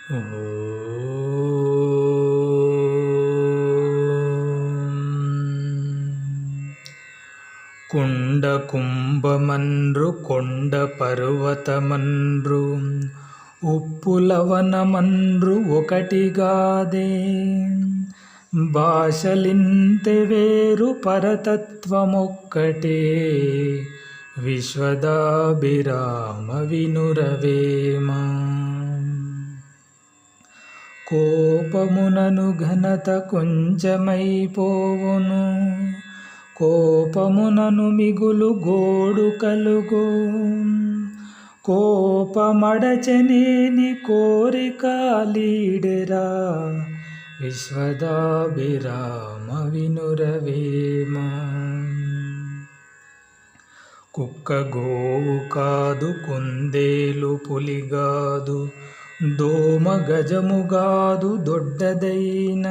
కుండ కుంభమన్రు కొండ పర్వతమన్రు ఉప్పులవనమన్రు ఒకటిగాదే భాషలింతె వేరు పరతత్వమొక్కటే విశ్వదాభిరామ వినురవేమ. కోపమునను ఘనత కొంచెమైపోవును కోపమునను మిగులు గోడు కలుగు కోపమడచనేని కోరిక లీడెరా విశ్వదాభిరామ వినురవేమ. కుక్క గోవు కాదు కుందేలు పులిగాదు దోమ గజముగాదు దొడ్డదైన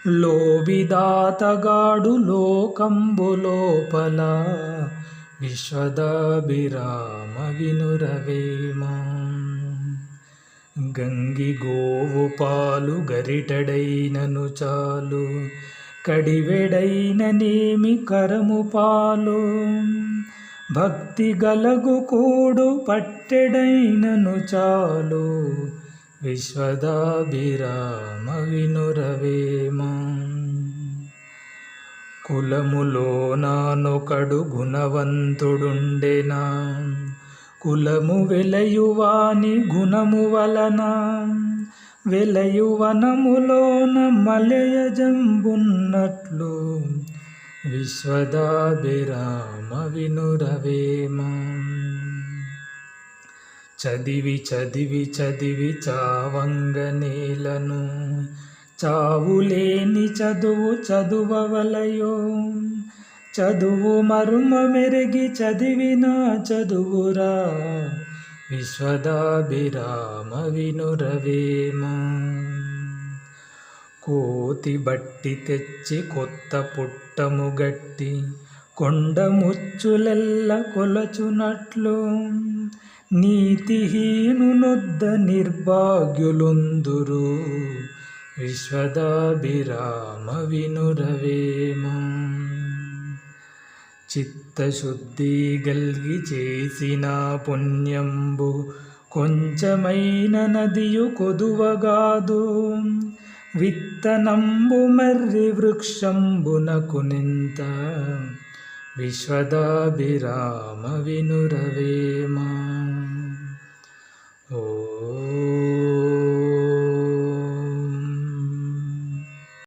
లోబిదాతగాడు లోకంబు లోపల విశ్వదాభిరామ వినురవేమ. గంగి గోవు పాలు గరిటడైనను చాలు కడివెడైననేమి కరము పాలు భక్తి గలగు కూడు పట్టెడైనను చాలు విశ్వదాభిరామ వినురవేమ. కులములోనానొకడు గుణవంతుడుండెనా కులము వెలయువాని గుణము వలన వెలయువనములోన మలయజంబున్నట్లు విశ్వదాభిరామ వినురవేమ. చదివి చదివి చదివి చావంగనేలను చావులేని చదువు చదువవలయో చదువు మర్మ మెరిగి చదివిన చదువురా విశ్వదాభిరామ వినురవేమ. కోతి బట్టి తెచ్చి కొత్త పుట్టము గట్టి కొండ ముచ్చులెల్ల కొలచునట్లు నీతిహీనునొద్ద నిర్భాగ్యులుందురు విశ్వదాభిరామ వినురవేమ. చిత్తశుద్ధి గల్గి చేసిన పుణ్యంబు కొంచెమైన నదియు కొదువగాదు విత్తనంబు మర్రి వృక్షంబునకు నింత విశ్వదాభిరామ వినురవేమ. ఓ